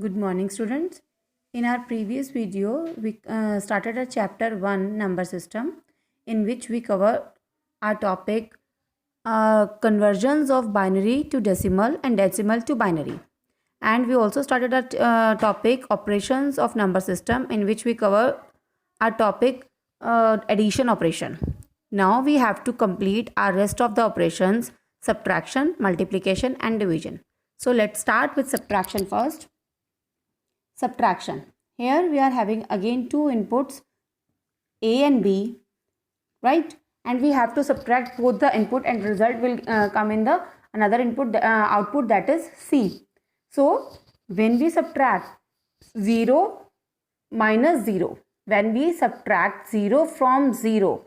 Good morning, students. In our previous video, we started a chapter 1 number system in which we cover our topic conversions of binary to decimal and decimal to binary. And we also started a topic operations of number system in which we cover our topic addition operation. Now we have to complete our rest of the operations subtraction, multiplication and division. So let's start with subtraction first. Subtraction. Here we are having again two inputs A and B, right? And we have to subtract both the input and result will come in the another input output, that is C. So when we subtract 0 minus 0, when we subtract 0 from 0,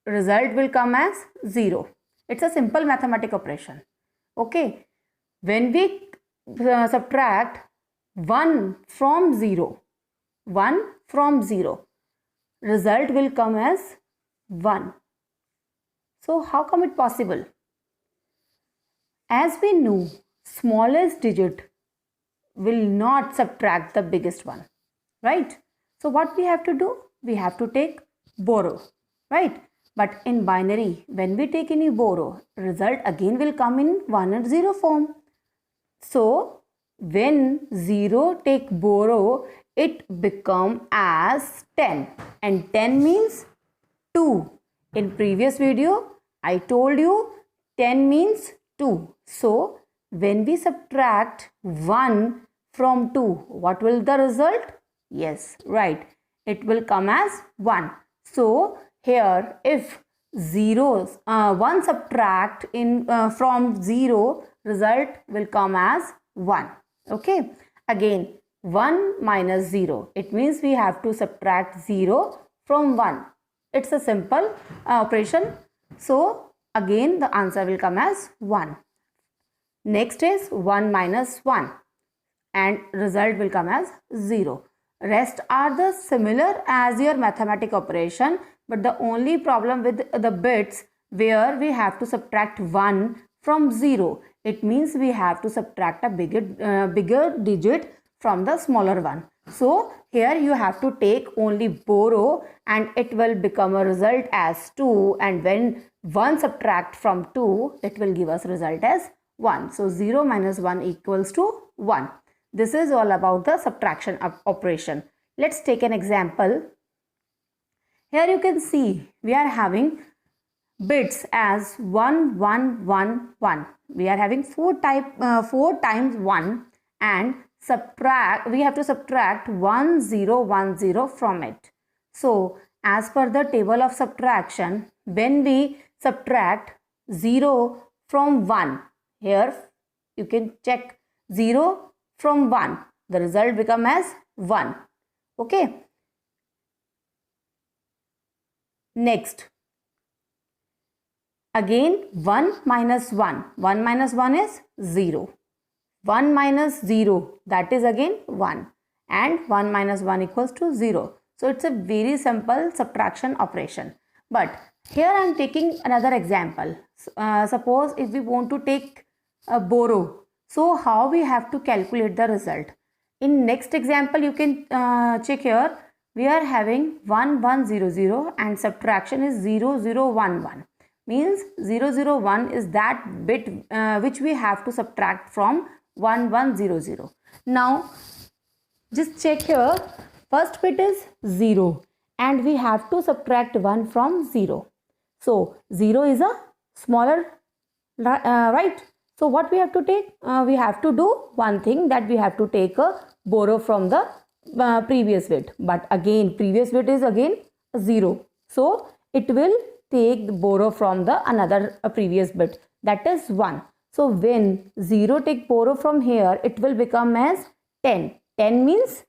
result will come as 0. It's a simple mathematical operation. Okay. When we subtract 1 from 0, result will come as 1. So how come it possible? As we know, smallest digit will not subtract the biggest one, right? So what we have to do? We have to take borrow, right? But in binary, when we take any borrow, result again will come in 1 and 0 form. So when 0 take borrow, it become as 10, and 10 means 2. In previous video, I told you 10 means 2. So when we subtract 1 from 2, what will the result? Yes, right. It will come as 1. So here, if 1 subtract from 0, result will come as 1. Okay. Again, 1 minus 0. It means we have to subtract 0 from 1. It's a simple operation. So again, the answer will come as 1. Next is 1 minus 1, and result will come as 0. Rest are the similar as your mathematical operation, but the only problem with the bits where we have to subtract 1 from 0. It means we have to subtract a bigger digit from the smaller one. So here you have to take only borrow and it will become a result as 2, and when 1 subtract from 2, it will give us result as 1. So 0 minus 1 equals to 1. This is all about the subtraction operation. Let's take an example. Here you can see we are having bits as 1, 1, 1, 1. We are having 4 times 1, and we have to subtract 1, 0, 1, 0 from it. So as per the table of subtraction, when we subtract 0 from 1, here you can check 0 from 1, the result become as 1. Okay. Next, again 1 minus 1. 1 minus 1 is 0. 1 minus 0, that is again 1. And 1 minus 1 equals to 0. So it's a very simple subtraction operation. But here I am taking another example. Suppose if we want to take a borrow. So how we have to calculate the result? In next example, you can check here. We are having 1, 1, 0, 0 and subtraction is 0, 0, 1, 1. Means 0, 0, 1 is that bit which we have to subtract from 1, 1, 0, 0. Now just check here. First bit is 0 and we have to subtract 1 from 0. So 0 is a smaller, right? So what we have to take? We have to do one thing, that we have to take a borrow from the previous bit. But again, previous bit is again 0. So it will take the borrow from the another previous bit, that is 1. So when 0 take borrow from here, it will become as 10. 10 means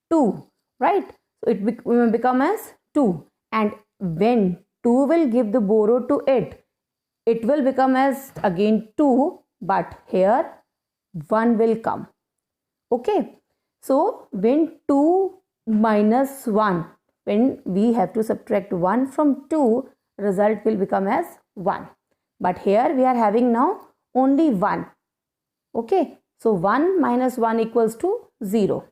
2, right? So it will become as 2. And when 2 will give the borrow to it will become as again 2, but here 1 will come. Okay. So when 2 minus 1, when we have to subtract 1 from 2, result will become as 1. But here we are having now only 1. Okay. So 1 minus 1 equals to 0.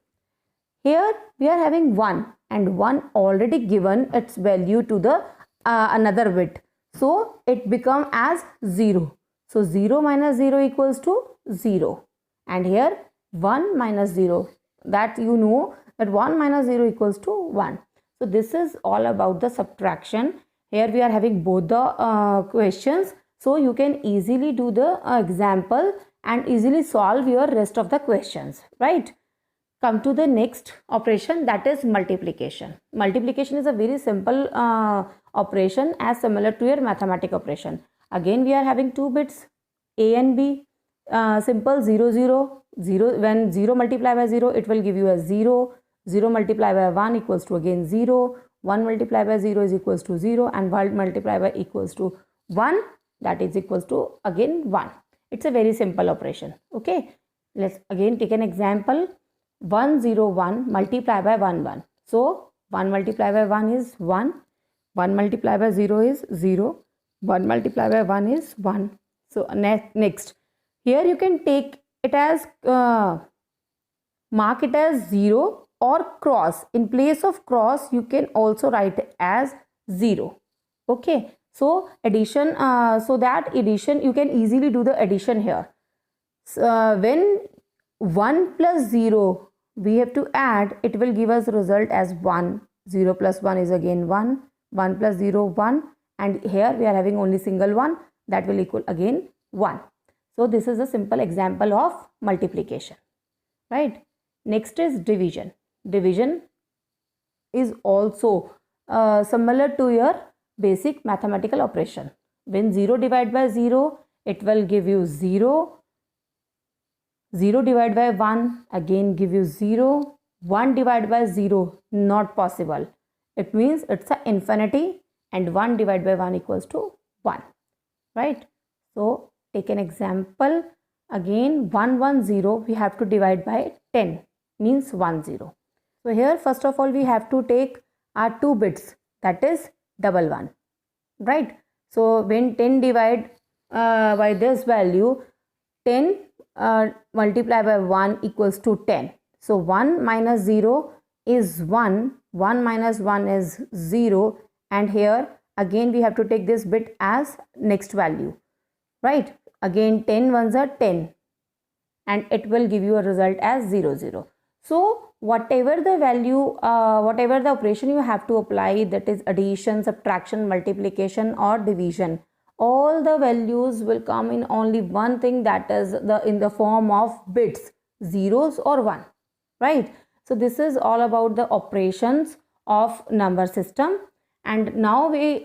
Here we are having 1 and 1 already given its value to the another bit. So it become as 0. So 0 minus 0 equals to 0. And here 1 minus 0, that you know that 1 minus 0 equals to 1. So this is all about the subtraction. Here we are having both the questions. So you can easily do the example and easily solve your rest of the questions, right? Come to the next operation, that is multiplication. Multiplication is a very simple operation as similar to your mathematical operation. Again we are having two bits A and B, simple 0 0 0. When 0 multiplied by 0, it will give you a 0. 0 multiplied by 1 equals to again 0. 1 multiplied by 0 is equals to 0, and 1 multiplied by equals to 1, that is equals to again 1. It's a very simple operation. Okay, let's again take an example. 1 0 1 multiplied by 1 1. So 1 multiplied by 1 is 1. 1 multiplied by 0 is 0. 1 multiplied by 1 is 1. So next, here you can take it as mark it as 0 or cross. In place of cross, you can also write it as 0. Okay, so addition, so that addition you can easily do the addition here. So, when 1 plus 0 we have to add, it will give us result as 1. 0 plus 1 is again 1. 1 plus 0 1, and here we are having only single 1, that will equal again 1. So this is a simple example of multiplication, right? Next is division. Division is also similar to your basic mathematical operation. When 0 divided by 0, it will give you 0. 0 divided by 1 again give you 0. 1 divided by 0 not possible. It means it's an infinity, and 1 divided by 1 equals to 1, right? So take an example. Again 1 1 0 we have to divide by 10, means 1 0. So here first of all we have to take our two bits, that is double 1, right? So when 10 divide by this value, 10 multiplied by 1 equals to 10. So 1 minus 0 is 1, 1 minus 1 is 0, and here again we have to take this bit as next value, right? Again 10 ones are 10, and it will give you a result as 0 0. So whatever the value, whatever the operation you have to apply, that is addition, subtraction, multiplication or division, all the values will come in only one thing, that is in the form of bits, zeros or 1, right? So this is all about the operations of number system. And now we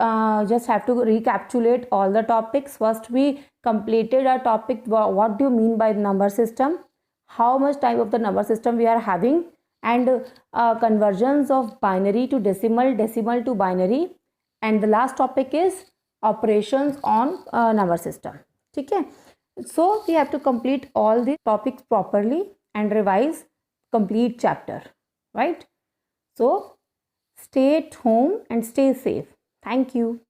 just have to recapitulate all the topics. First we completed our topic, what do you mean by number system, how much type of the number system we are having, and conversions of binary to decimal, decimal to binary, and the last topic is operations on number system. Okay, so we have to complete all the topics properly and revise complete chapter, right? So stay at home and stay safe. Thank you.